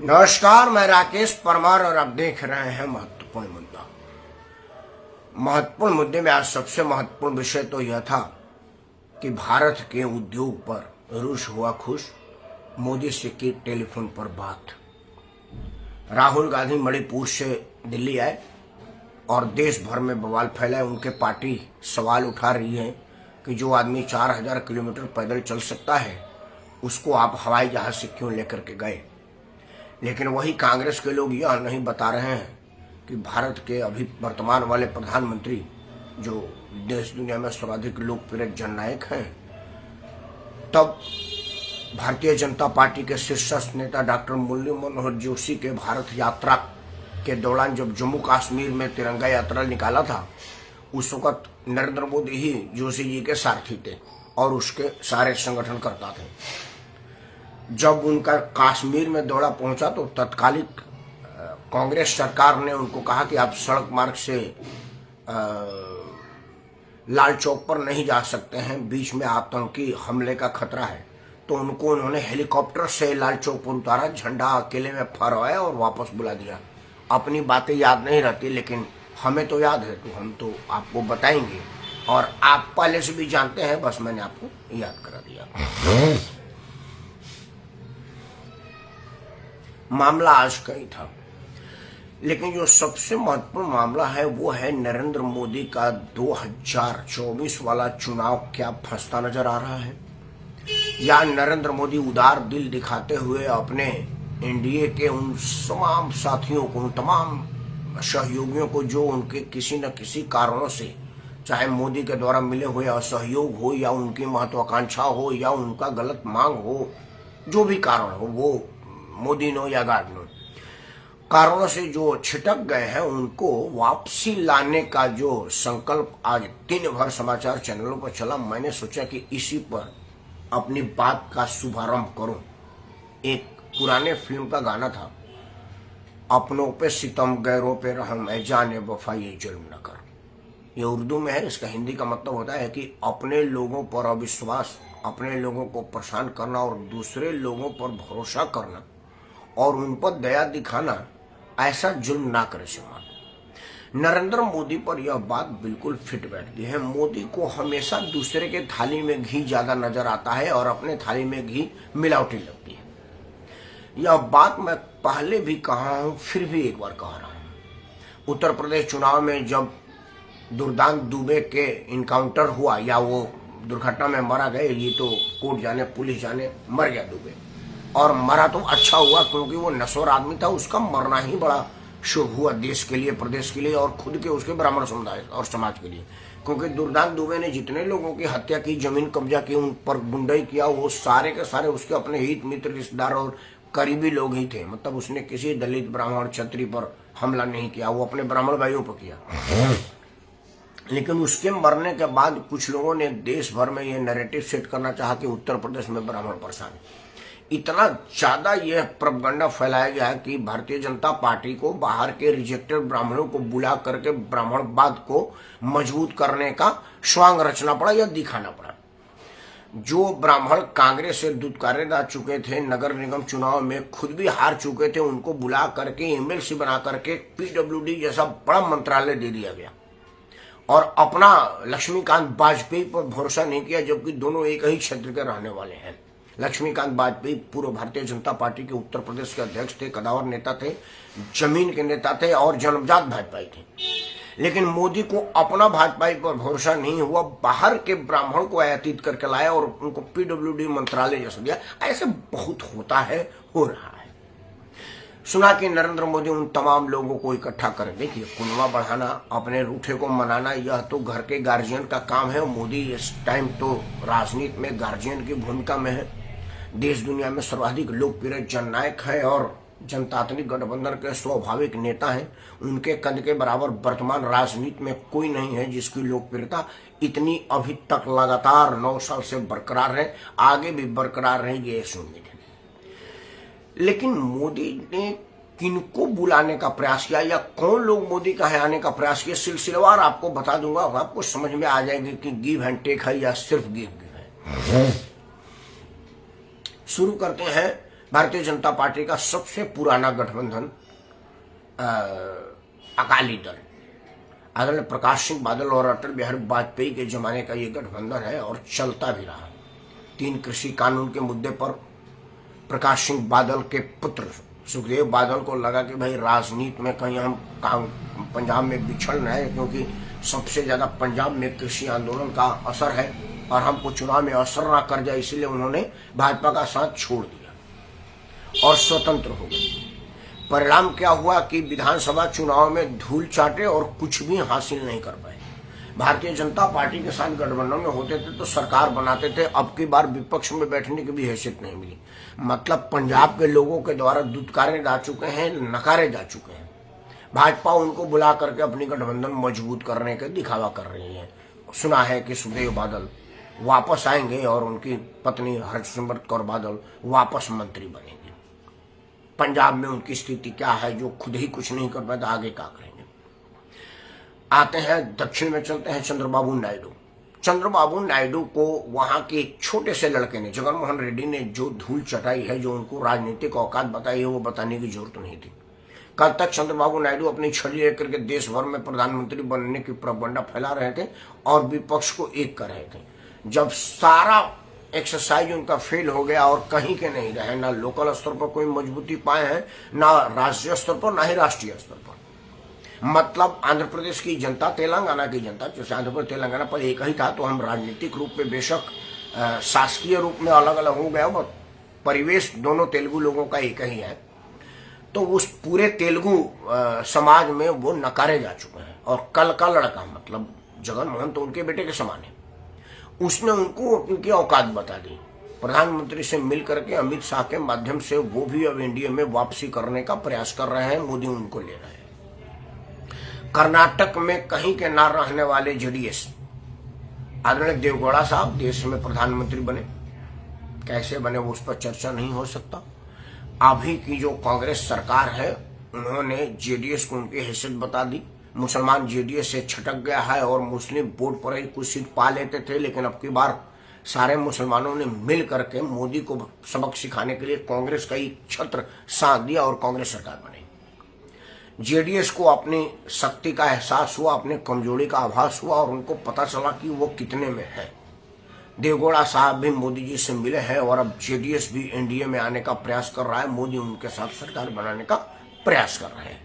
नमस्कार, मैं राकेश परमार और आप देख रहे हैं महत्वपूर्ण मुद्दा। महत्वपूर्ण मुद्दे में आज सबसे महत्वपूर्ण विषय तो यह था कि भारत के उद्योग पर रूस हुआ खुश, मोदी से की टेलीफोन पर बात। राहुल गांधी मणिपुर से दिल्ली आए और देश भर में बवाल फैलाए। उनके पार्टी सवाल उठा रही है कि जो आदमी 4000 किलोमीटर पैदल चल सकता है उसको आप हवाई जहाज से क्यों लेकर के गए। लेकिन वही कांग्रेस के लोग यह नहीं बता रहे हैं कि भारत के अभी वर्तमान वाले प्रधानमंत्री, जो देश दुनिया में सर्वाधिक लोकप्रिय जननायक हैं, तब भारतीय जनता पार्टी के शीर्ष नेता डॉक्टर मुरली मनोहर जोशी के भारत यात्रा के दौरान जब जम्मू कश्मीर में तिरंगा यात्रा निकाला था, उस वक्त नरेंद्र मोदी ही जोशी जी के सारथी थे और उसके सारे संगठन करता थे। जब उनका कश्मीर में दौरा पहुंचा तो तत्कालिक कांग्रेस सरकार ने उनको कहा कि आप सड़क मार्ग से लाल चौक पर नहीं जा सकते हैं, बीच में आतंकी हमले का खतरा है। तो उन्होंने हेलीकॉप्टर से लाल चौक पर उतारा, झंडा अकेले में फहराया और वापस बुला दिया। अपनी बातें याद नहीं रहती, लेकिन हमें तो याद है, तो हम तो आपको बताएंगे और आप पहले से भी जानते हैं, बस मैंने आपको याद करा दिया। मामला आज का ही था, लेकिन जो सबसे महत्वपूर्ण मामला है वो है नरेंद्र मोदी का 2024 वाला चुनाव क्या फंसता नजर आ रहा है, या नरेंद्र मोदी उदार दिल दिखाते हुए अपने एनडीए के उन तमाम साथियों को, उन तमाम सहयोगियों को जो उनके किसी न किसी कारणों से, चाहे मोदी के द्वारा मिले हुए असहयोग हो या उनकी महत्वाकांक्षा हो या उनका गलत मांग हो, जो भी कारण हो, वो मोदी नो या गार्ड नो, कारणों से जो छिटक गए हैं उनको वापसी लाने का जो संकल्प आज दिन भर समाचार चैनलों पर चला, मैंने सोचा कि इसी पर अपनी बात का शुभारंभ करूं। एक पुराने फिल्म का गाना था, अपनों पे सितम गैरों पे रहम है, जाने वफा ये जुल्म न कर। ये उर्दू में है, इसका हिंदी का मतलब होता है कि अपने लोगों पर अविश्वास, अपने लोगों को परेशान करना और दूसरे लोगों पर भरोसा करना और उन पर दया दिखाना, ऐसा जुल्म ना करे श्रीमान। नरेंद्र मोदी पर यह बात बिल्कुल फिट बैठती है। मोदी को हमेशा दूसरे के थाली में घी ज्यादा नजर आता है और अपने थाली में घी मिलावटी लगती है। यह बात मैं पहले भी कहा हूं, फिर भी एक बार कह रहा हूं। उत्तर प्रदेश चुनाव में जब दुर्दांत दुबे के इनकाउंटर हुआ या वो दुर्घटना में मारा गए, ये तो कोर्ट जाने पुलिस जाने, मर गया दुबे, और मरा तो अच्छा हुआ क्योंकि वो नश्वर आदमी था। उसका मरना ही बड़ा शुभ हुआ देश के लिए, प्रदेश के लिए और खुद के उसके ब्राह्मण समुदाय और समाज के लिए। क्योंकि दुर्दांत दुबे ने जितने लोगों की हत्या की, जमीन कब्जा की, उन पर गुंडाई किया, वो सारे के सारे उसके अपने हित मित्र, रिश्तेदार और करीबी लोग ही थे। मतलब उसने किसी दलित ब्राह्मण क्षत्रिय पर हमला नहीं किया, वो अपने ब्राह्मण भाइयों पर किया। लेकिन उसके मरने के बाद कुछ लोगों ने देश भर में ये नैरेटिव सेट करना चाहा कि उत्तर प्रदेश में ब्राह्मण परेशान है। इतना ज्यादा यह प्रोपेगेंडा फैलाया गया है कि भारतीय जनता पार्टी को बाहर के रिजेक्टेड ब्राह्मणों को बुला करके ब्राह्मणवाद को मजबूत करने का स्वांग रचना पड़ा या दिखाना पड़ा। जो ब्राह्मण कांग्रेस से दुत्कारे जा चुके थे, नगर निगम चुनाव में खुद भी हार चुके थे, उनको बुला करके एमएलसी बना करके पीडब्ल्यूडी जैसा बड़ा मंत्रालय दे दिया गया और अपना लक्ष्मीकांत वाजपेयी पर भरोसा नहीं किया, जबकि दोनों एक ही क्षेत्र के रहने वाले हैं। लक्ष्मीकांत वाजपेयी पूर्व भारतीय जनता पार्टी के उत्तर प्रदेश के अध्यक्ष थे, कदावर नेता थे, जमीन के नेता थे और जन्मजात भाजपाई थे। लेकिन मोदी को अपना भाजपाई पर भरोसा नहीं हुआ, बाहर के ब्राह्मण को आयातित करके लाया और उनको पीडब्ल्यूडी मंत्रालय जैसा दिया। ऐसे बहुत होता है, हो रहा है। सुना कि नरेंद्र मोदी उन तमाम लोगों को इकट्ठा कर, देखिए, कुनवा बढ़ाना, अपने रूठे को मनाना, यह तो घर के गार्जियन का काम है। मोदी इस टाइम तो राजनीति में गार्जियन की भूमिका में है। देश दुनिया में सर्वाधिक लोकप्रिय जननायक है और जनतांत्रिक गठबंधन के स्वाभाविक नेता हैं। उनके कद के बराबर वर्तमान राजनीति में कोई नहीं है जिसकी लोकप्रियता इतनी अभी तक लगातार 9 साल से बरकरार है, आगे भी बरकरार रहेगी, ये उम्मीद है। लेकिन मोदी ने किनको बुलाने का प्रयास किया या कौन लोग मोदी का है आने का प्रयास किया, सिलसिलेवार आपको बता दूंगा, आपको समझ में आ जाएगी कि गिव एंड टेक है या सिर्फ गिव है। शुरू करते हैं भारतीय जनता पार्टी का सबसे पुराना गठबंधन अकाली दल, आदरणीय प्रकाश सिंह बादल और अटल बिहारी वाजपेयी के जमाने का ये गठबंधन है और चलता भी रहा। 3 कृषि कानून के मुद्दे पर प्रकाश सिंह बादल के पुत्र सुखदेव बादल को लगा कि भाई राजनीति में कहीं हम पंजाब में बिछड़ रहे हैं, क्योंकि सबसे ज्यादा पंजाब में कृषि आंदोलन का असर है और हमको चुनाव में असर ना कर जाए, इसलिए उन्होंने भाजपा का साथ छोड़ दिया और स्वतंत्र हो गए। परिणाम क्या हुआ कि विधानसभा चुनाव में धूल चाटे और कुछ भी हासिल नहीं कर पाए। भारतीय जनता पार्टी के साथ गठबंधन में होते थे तो सरकार बनाते थे, अब की बार विपक्ष में बैठने की भी हैसियत नहीं मिली। मतलब पंजाब के लोगों के द्वारा दुत्कारे जा चुके हैं, नकारे जा चुके हैं। भाजपा उनको बुला करके अपनी गठबंधन मजबूत करने का दिखावा कर रही है। सुना है कि सुखदेव बादल वापस आएंगे और उनकी पत्नी हरसिमरत कौर बादल वापस मंत्री बनेंगे। पंजाब में उनकी स्थिति क्या है, जो खुद ही कुछ नहीं कर पाए तो आगे क्या करेंगे। आते हैं दक्षिण में, चलते हैं चंद्रबाबू नायडू। चंद्रबाबू नायडू को वहां के एक छोटे से लड़के ने, जगनमोहन रेड्डी ने जो धूल चटाई है, जो उनको राजनीतिक औकात बताई है, वो बताने की जरूरत नहीं थी। कल तक चंद्रबाबू नायडू अपनी छड़ी लेकर के देश भर में प्रधानमंत्री बनने की प्रोपेगेंडा फैला रहे थे और विपक्ष को एक कर रहे थे। जब सारा एक्सरसाइज उनका फेल हो गया और कहीं के नहीं रहे, ना लोकल स्तर पर कोई मजबूती पाए हैं, ना राष्ट्रीय स्तर पर, ना ही राष्ट्रीय स्तर पर। मतलब आंध्र प्रदेश की जनता, तेलंगाना की जनता, जैसे आंध्र प्रदेश तेलंगाना पर एक ही था, तो हम राजनीतिक रूप में बेशक शासकीय रूप में अलग अलग हो गया, और परिवेश दोनों तेलुगु लोगों का एक ही है। तो उस पूरे तेलुगु समाज में वो नकारे जा चुके हैं। और कल का लड़का, मतलब जगनमोहन तो उनके बेटे के समान है, उसने उनको उनकी औकात बता दी। प्रधानमंत्री से मिल करके अमित शाह के माध्यम से वो भी अब एनडीए में वापसी करने का प्रयास कर रहे हैं, मोदी उनको ले रहे हैं। कर्नाटक में कहीं के ना रहने वाले जेडीएस, आदरणीय देवगौड़ा साहब देश में प्रधानमंत्री बने, कैसे बने वो उस पर चर्चा नहीं हो सकता। अभी की जो कांग्रेस सरकार है, उन्होंने जेडीएस को उनकी हैसियत बता दी। मुसलमान जेडीएस से छटक गया है और मुस्लिम वोट पर ही कुछ सीट पा लेते थे, लेकिन अब की बार सारे मुसलमानों ने मिल करके मोदी को सबक सिखाने के लिए कांग्रेस का ही छत्र साथ दिया और कांग्रेस सरकार बनी। जेडीएस को अपनी शक्ति का एहसास हुआ, अपने कमजोरी का आभास हुआ और उनको पता चला कि वो कितने में है। देवगौड़ा साहब भी मोदी जी से मिले हैं और अब जेडीएस भी एनडीए में आने का प्रयास कर रहा है, मोदी उनके साथ सरकार बनाने का प्रयास कर रहे हैं।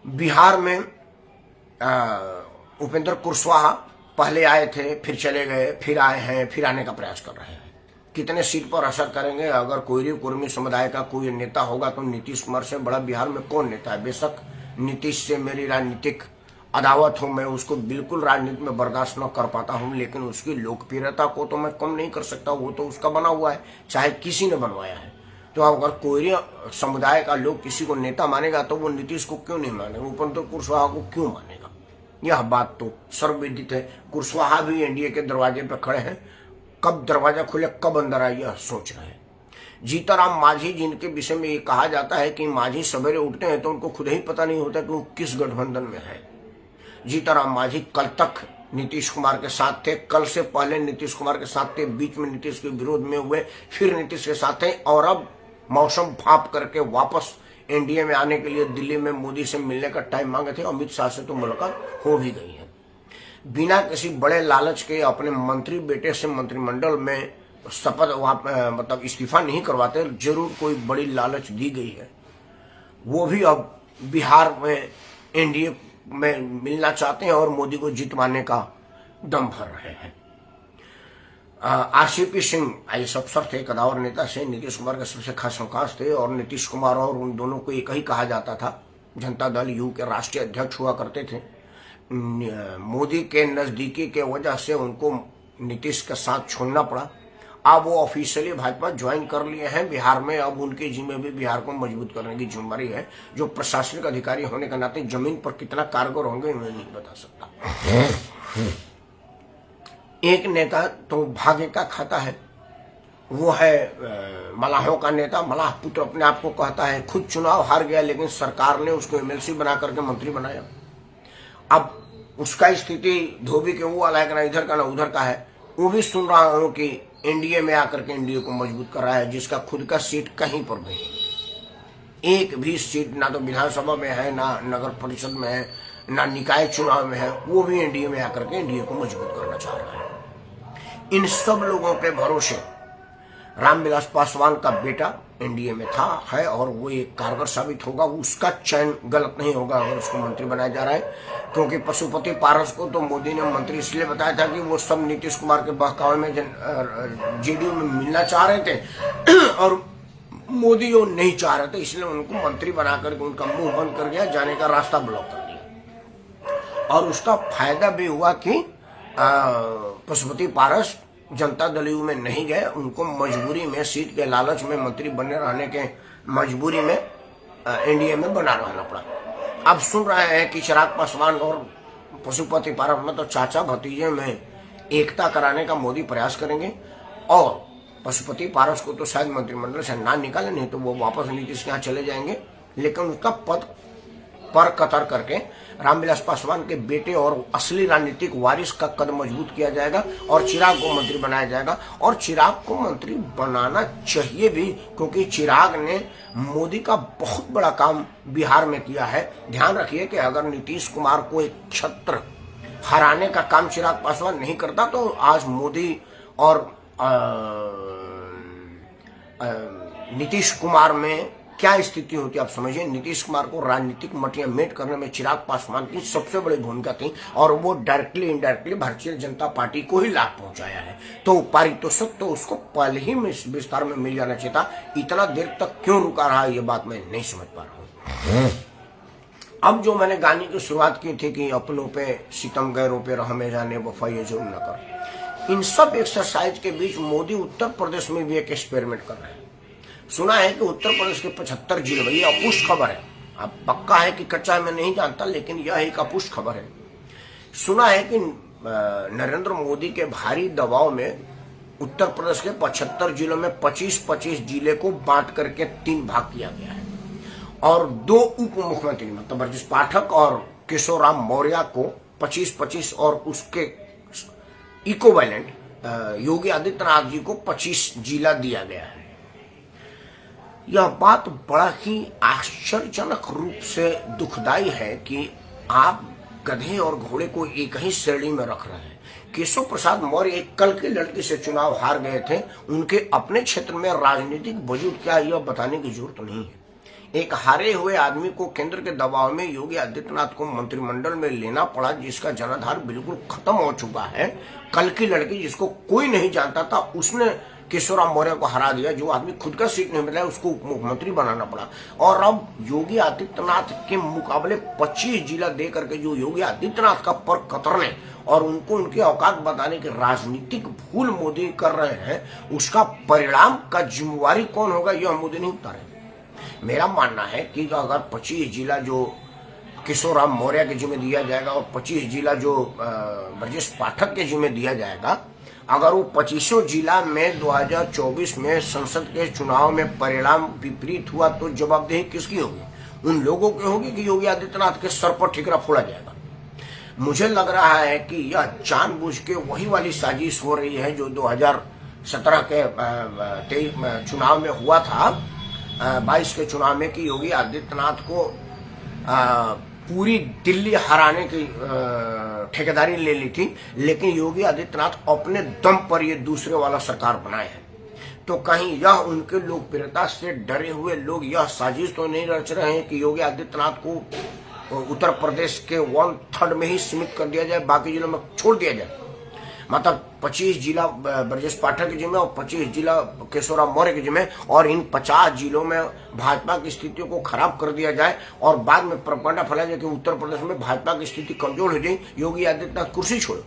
बिहार में उपेंद्र कुशवाहा पहले आए थे, फिर चले गए, फिर आए हैं, फिर आने का प्रयास कर रहे हैं। कितने सीट पर असर करेंगे? अगर कोयरी कुर्मी समुदाय का कोई नेता होगा तो नीतीश कुमार से बड़ा बिहार में कौन नेता है? बेशक नीतीश से मेरी राजनीतिक अदावत हो, मैं उसको बिल्कुल राजनीति में बर्दाश्त न कर पाता हूं, लेकिन उसकी लोकप्रियता को तो मैं कम नहीं कर सकता। वो तो उसका बना हुआ है, चाहे किसी ने बनवाया है। तो अगर कोयरी समुदाय का लोग किसी को नेता मानेगा तो वो नीतीश को क्यों नहीं मानेगा, उपेंद्र कुशवाहा को क्यों मानेगा? यह बात तो सर्वविदित है। कुशवाहा भी एनडीए के दरवाजे पर खड़े हैं, कब दरवाजा खुले कब अंदर आए यह सोच रहे हैं। जीतनराम मांझी, जिनके विषय में ये कहा जाता है कि मांझी सवेरे उठते हैं तो उनको खुद ही पता नहीं होता कि वो किस गठबंधन में है। जीतनराम मांझी कल तक नीतीश कुमार के साथ थे, कल से पहले नीतीश कुमार के साथ थे, बीच में नीतीश के विरोध में हुए, फिर नीतीश के साथ थे और अब मौसम भाप करके वापस एनडीए में आने के लिए दिल्ली में मोदी से मिलने का टाइम मांगे थे। अमित शाह से तो मुलाकात हो भी गई है। बिना किसी बड़े लालच के अपने मंत्री बेटे से मंत्रिमंडल में शपथ मतलब इस्तीफा नहीं करवाते, जरूर कोई बड़ी लालच दी गई है। वो भी अब बिहार में एनडीए में मिलना चाहते हैं और मोदी को जितवाने का दम भर रहे हैं। आरसीपी सिंह आईएएस अफसर थे, कदावर नेता से, नीतीश कुमार के सबसे खास अवकाश थे और नीतीश कुमार और उन दोनों को एक ही कहा जाता था। जनता दल यू के राष्ट्रीय अध्यक्ष हुआ करते थे। मोदी के नजदीकी के वजह से उनको नीतीश का साथ छोड़ना पड़ा। अब वो ऑफिशियली भाजपा ज्वाइन कर लिए हैं बिहार में। अब उनके जिम्मे भी बिहार को मजबूत करने की जिम्मेदारी है, जो प्रशासनिक अधिकारी होने के नाते जमीन पर कितना कारगर होंगे मैं नहीं बता सकता। एक नेता तो भाग्य का खाता है, वो है मलाहों का नेता। मलाह पुत्र अपने आप को कहता है, खुद चुनाव हार गया लेकिन सरकार ने उसको एमएलसी बना करके मंत्री बनाया। अब उसका स्थिति धोबी के वो वाला है, ना इधर का ना उधर का है। वो भी सुन रहा हूं कि एनडीए में आकर के एनडीए को मजबूत कर रहा है, जिसका खुद का सीट कहीं पर भी, एक भी सीट ना तो विधानसभा में है, ना नगर परिषद में है, ना निकाय चुनाव में है, वो भी एनडीए में आकर के एनडीए को मजबूत करना चाह रहा है। इन सब लोगों के भरोसे रामविलास पासवान का बेटा एनडीए में था, है, और वो एक कारगर साबित होगा। उसका चयन गलत नहीं होगा अगर उसको मंत्री बनाया जा रहा है, क्योंकि पशुपति पारस को तो मोदी ने मंत्री इसलिए बताया था कि वो सब नीतीश कुमार के बहकावे में जेडीयू में मिलना चाह रहे थे और मोदी वो नहीं चाह रहे थे, इसलिए उनको मंत्री बना करके उनका मुंह बंद कर दिया, जाने का रास्ता ब्लॉक कर दिया। और उसका फायदा भी हुआ कि पशुपति पारस जनता दल यू में नहीं गए, उनको मजबूरी में सीट के लालच में मंत्री बने रहने के मजबूरी में एनडीए में बना रहना पड़ा। अब सुन रहे हैं कि चिराग पासवान और पशुपति पारस में तो चाचा भतीजे में एकता कराने का मोदी प्रयास करेंगे, और पशुपति पारस को तो शायद मंत्रिमंडल से ना निकाले, नहीं तो वो वापस नीतीश के यहाँ चले जाएंगे, लेकिन उसका पद पर कतर करके रामविलास पासवान के बेटे और असली राजनीतिक वारिस का कद मजबूत किया जाएगा और चिराग को मंत्री बनाया जाएगा। और चिराग को मंत्री बनाना चाहिए भी, क्योंकि चिराग ने मोदी का बहुत बड़ा काम बिहार में किया है। ध्यान रखिए कि अगर नीतीश कुमार को एक छत्र हराने का काम चिराग पासवान नहीं करता तो आज मोदी और नीतीश कुमार में क्या स्थिति होती है आप समझिए। नीतीश कुमार को राजनीतिक मटिया मेट करने में चिराग पासवान की सबसे बड़ी भूमिका थी, और वो directly indirectly Bharatiya Janata party को ही लाभ पहुंचाया है। तो पारितोषिक तो उसको पहले ही विस्तार में मिल जाना चाहिए था, इतना देर तक क्यों रुका रहा ये बात मैं नहीं समझ पा रहा हूँ। अब जो मैंने गाने की शुरुआत की थी कि अपनों पे सितम गैरों पे रहमे जाने वफा ये जरूर न कर, इन सब एक्सरसाइज के बीच मोदी उत्तर प्रदेश में भी एक एक्सपेरिमेंट कर रहे हैं। सुना है कि उत्तर प्रदेश के 75 जिले में, ये अपुष्ट खबर है, अब पक्का है कि कच्चा है मैं नहीं जानता, लेकिन यह एक अपुष्ट खबर है। सुना है कि नरेंद्र मोदी के भारी दबाव में उत्तर प्रदेश के 75 जिलों में 25-25 जिले को बांट करके 3 भाग किया गया है, और 2 उप मुख्यमंत्री मतलब ब्रजेश पाठक और केशवराम मौर्य को 25-25 और उसके इक्विवेलेंट योगी आदित्यनाथ जी को 25 जिला दिया गया है। यह बात बड़ा ही आश्चर्यजनक रूप से दुखदाई है कि आप गधे और घोड़े को एक ही श्रेणी में रख रहे हैं। केशव प्रसाद मौर्य एक कल की लड़की से चुनाव हार गए थे, उनके अपने क्षेत्र में राजनीतिक वजूद क्या यह बताने की जरूरत नहीं है। एक हारे हुए आदमी को केंद्र के दबाव में योगी आदित्यनाथ को मंत्रिमंडल में लेना पड़ा, जिसका जनाधार बिल्कुल खत्म हो चुका है। कल की लड़की जिसको कोई नहीं जानता था, उसने केशवराम मौर्य को हरा दिया। जो आदमी खुद का सीट नहीं मिला उसको उप मुख्यमंत्री बनाना पड़ा, और अब योगी आदित्यनाथ के मुकाबले 25 जिला दे करके जो योगी आदित्यनाथ का पर कतरने और उनको उनकी औकात बताने की राजनीतिक भूल मोदी कर रहे हैं, उसका परिणाम का जिम्मेवारी कौन होगा यह मोदी नहीं बता रहे। मेरा मानना है कि अगर 25 जिला जो केशवराम मौर्य के जिम्मे दिया जाएगा और 25 जिला जो ब्रजेश पाठक के जिम्मे दिया जाएगा, अगर वो 25 जिला में 2024 में संसद के चुनाव में परिणाम विपरीत हुआ तो जवाबदेही किसकी होगी? उन लोगों की होगी कि योगी आदित्यनाथ के सर पर ठिकरा फोड़ा जाएगा। मुझे लग रहा है कि यह जानबूझ के वही वाली साजिश हो रही है जो 2017 के 23 चुनाव में हुआ था, 22 के चुनाव में, कि योगी आदित्यनाथ को पूरी दिल्ली हराने की ठेकेदारी ले ली थी, लेकिन योगी आदित्यनाथ अपने दम पर ये दूसरे वाला सरकार बनाए हैं। तो कहीं यह उनके लोकप्रियता से डरे हुए लोग यह साजिश तो नहीं रच रहे हैं कि योगी आदित्यनाथ को उत्तर प्रदेश के 1/3 में ही सीमित कर दिया जाए, बाकी जिलों में छोड़ दिया जाए? मतलब 25 जिला ब्रजेश पाठक के जिम्मे और 25 जिला केशवराम मौर्य के जिम्मे, और इन 50 जिलों में भाजपा की स्थितियों को खराब कर दिया जाए और बाद में प्रोपेगेंडा फैलाया जाए कि उत्तर प्रदेश में भाजपा की स्थिति कमजोर हो जाए, योगी आदित्यनाथ कुर्सी छोड़ो।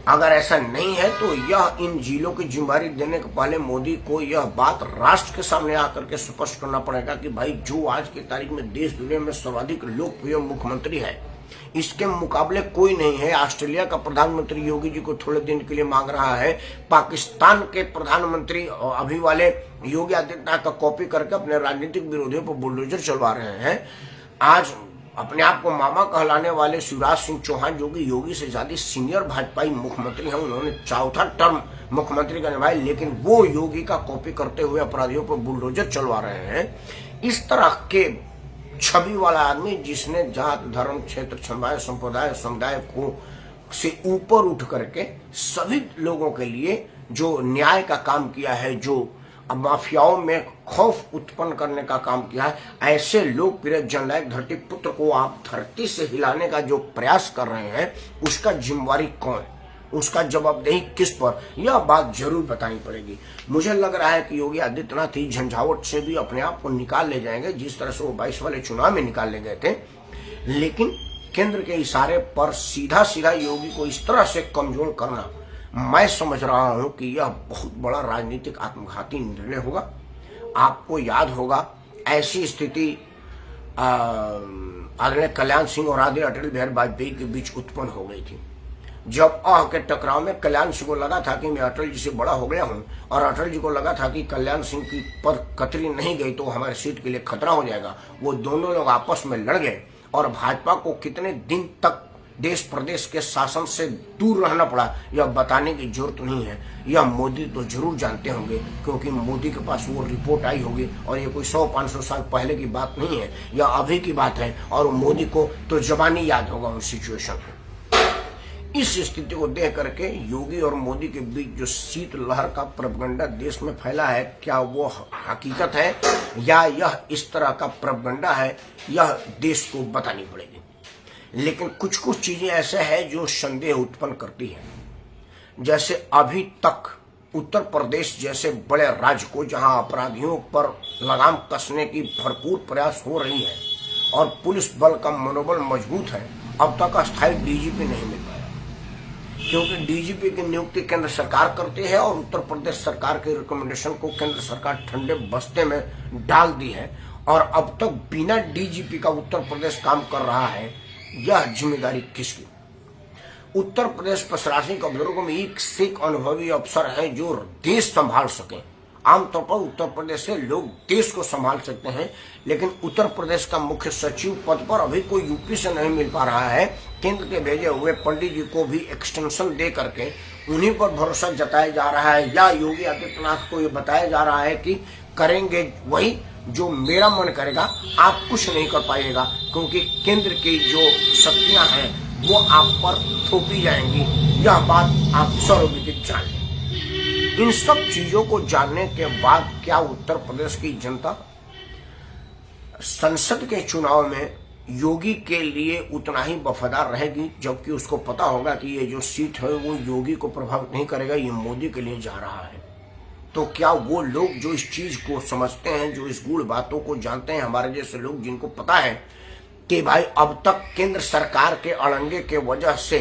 अगर ऐसा नहीं है तो यह इन जिलों की जिम्मेदारी देने के पहले मोदी को यह बात राष्ट्र के सामने आकर के स्पष्ट करना पड़ेगा कि भाई जो आज की तारीख में देश दुनिया में सर्वाधिक लोकप्रिय मुख्यमंत्री है, इसके मुकाबले कोई नहीं है। ऑस्ट्रेलिया का प्रधानमंत्री योगी जी को थोड़े दिन के लिए मांग रहा है, पाकिस्तान के प्रधानमंत्री अभी वाले योगी आदित्यनाथ का कॉपी करके अपने राजनीतिक विरोधियों पर बुलडोजर चलवा रहे हैं। आज अपने आप को मामा कहलाने वाले शिवराज सिंह चौहान, जो कि योगी से ज्यादा सीनियर भाजपाई मुख्यमंत्री हैं, उन्होंने चौथा टर्म मुख्यमंत्री का निभाया, लेकिन वो योगी का कॉपी करते हुए अपराधियों पर बुलडोजर चलवा रहे हैं। इस तरह के छवि वाला आदमी, जिसने जात धर्म क्षेत्र संप्रदाय समुदाय को से ऊपर उठ करके सभी लोगों के लिए जो न्याय का काम किया है, जो माफियाओं में खौफ उत्पन्न करने का काम किया है, ऐसे लोकप्रिय जननायक धरती पुत्र को आप धरती से हिलाने का जो प्रयास कर रहे हैं, उसका जिम्मेवारी कौन, उसका जवाबदेही किस पर, यह बात जरूर बतानी पड़ेगी। मुझे लग रहा है कि योगी आदित्यनाथ ही झंझावट से भी अपने आप को निकाल ले जाएंगे, जिस तरह से वो 22 वाले चुनाव में निकाल ले गए थे। लेकिन केंद्र के इशारे पर सीधा सीधा योगी को इस तरह से कमजोर करना, मैं समझ रहा हूं कि यह बहुत बड़ा राजनीतिक आत्मघाती निर्णय होगा। आपको याद होगा, ऐसी स्थिति आदरणीय कल्याण सिंह और आदरणीय अटल बिहारी वाजपेयी के बीच उत्पन्न हो गई थी। जब के टकराव में कल्याण सिंह को लगा था कि मैं अटल जी से बड़ा हो गया हूं, और अटल जी को लगा था कि कल्याण सिंह की पर कतरी नहीं गई तो हमारे सीट के लिए खतरा हो जाएगा। वो दोनों लोग आपस में लड़ गए और भाजपा को कितने दिन तक देश प्रदेश के शासन से दूर रहना पड़ा, यह बताने की जरूरत नहीं है। यह मोदी तो जरूर जानते होंगे, क्योंकि मोदी के पास वो रिपोर्ट आई होगी, और ये कोई 100-500 साल पहले की बात नहीं है, यह अभी की बात है। और मोदी को तो जबानी याद होगा उन सिचुएशन को। इस स्थिति को देख करके योगी और मोदी के बीच जो शीतलहर का प्रोपेगेंडा देश में फैला है, क्या वो हकीकत है या यह इस तरह का प्रोपेगेंडा है, यह देश को बतानी पड़ेगी। लेकिन कुछ कुछ चीजें ऐसे हैं जो संदेह उत्पन्न करती है। जैसे अभी तक उत्तर प्रदेश जैसे बड़े राज्य को, जहां अपराधियों पर लगाम कसने की भरपूर प्रयास हो रही है और पुलिस बल का मनोबल मजबूत है, अब तक अस्थायी डीजीपी नहीं मिल पाया, क्योंकि डीजीपी की नियुक्ति केंद्र सरकार करती है और उत्तर प्रदेश सरकार के रिकमेंडेशन को केंद्र सरकार ठंडे बस्ते में डाल दी है। और अब तक बिना डीजीपी का उत्तर प्रदेश काम कर रहा है, यह जिम्मेदारी किसकी? उत्तर प्रदेश प्रशासनिक अफसरों में एक से एक अनुभवी अफसर हैं जो देश संभाल सके। आमतौर पर उत्तर प्रदेश से लोग देश को संभाल सकते हैं, लेकिन उत्तर प्रदेश का मुख्य सचिव पद पर अभी कोई यूपी से नहीं मिल पा रहा है। केंद्र के भेजे हुए पंडित जी को भी एक्सटेंशन दे करके उन्हीं पर भरोसा जताया जा रहा है, या योगी आदित्यनाथ को ये बताया जा रहा है कि करेंगे वही जो मेरा मन करेगा, आप कुछ नहीं कर पाइएगा, क्योंकि केंद्र की जो शक्तियां हैं वो आप पर थोपी जाएंगी। यह बात आप सर्वविदित जान लें। इन सब चीजों को जानने के बाद क्या उत्तर प्रदेश की जनता संसद के चुनाव में योगी के लिए उतना ही वफादार रहेगी, जबकि उसको पता होगा कि ये जो सीट है वो योगी को प्रभावित नहीं करेगा, ये मोदी के लिए जा रहा है? तो क्या वो लोग जो इस चीज को समझते हैं, जो इस गूढ़ बातों को जानते हैं, हमारे जैसे लोग जिनको पता है कि भाई अब तक केंद्र सरकार के अड़ंगे के वजह से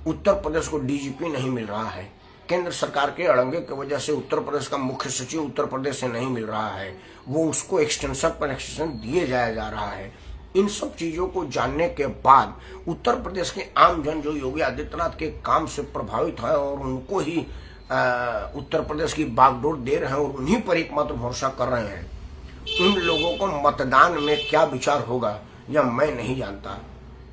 उत्तर प्रदेश को डीजीपी नहीं मिल रहा है, केंद्र सरकार के अड़ंगे की वजह से उत्तर प्रदेश का मुख्य सचिव उत्तर प्रदेश से नहीं मिल रहा है, वो उसको एक्सटेंशन पर एक्सटेंशन दिए जाया जा रहा है। इन सब चीजों को जानने के बाद उत्तर प्रदेश के आम जन जो योगी आदित्यनाथ के काम से प्रभावित है और उनको ही उत्तर प्रदेश की बागडोर दे रहे हैं और उन्हीं पर एकमात्र भरोसा कर रहे हैं, उन लोगों को मतदान में क्या विचार होगा यह मैं नहीं जानता,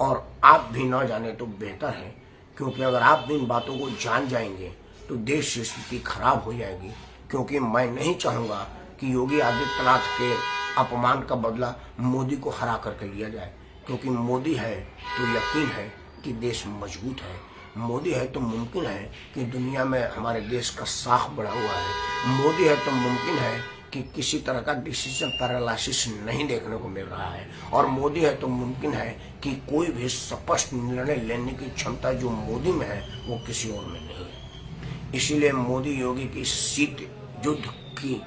और आप भी न जाने तो बेहतर है, क्योंकि अगर आप इन बातों को जान जाएंगे तो देश की स्थिति खराब हो जाएगी। क्योंकि मैं नहीं चाहूंगा कि योगी आदित्यनाथ के अपमान का बदला मोदी को हरा करके लिया जाए, क्योंकि मोदी है तो यकीन है कि देश मजबूत है, मोदी है तो मुमकिन है कि दुनिया में हमारे देश का साख बढ़ा हुआ है, मोदी है तो मुमकिन है कि किसी तरह का डिसीजन पैरालिसिस नहीं देखने को मिल रहा है, और मोदी है तो मुमकिन है कि कोई भी स्पष्ट निर्णय लेने की क्षमता जो मोदी में है वो किसी और में नहीं है। इसीलिए मोदी योगी की सीट युद्ध की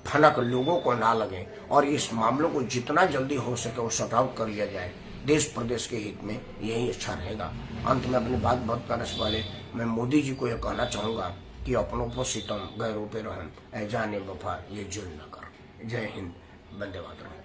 भनक लोगों को ना लगे और इस मामलों को जितना जल्दी हो सके वो सॉर्ट आउट कर लिया जाए, देश प्रदेश के हित में यही अच्छा रहेगा। अंत में अपनी बात बहुत करने से पहले मैं मोदी जी को यह कहना चाहूंगा कि अपनों पर सितम, गैरों पे रहम, जाने वफा ये जुल्म न कर। जय हिंद, वंदे मातरम।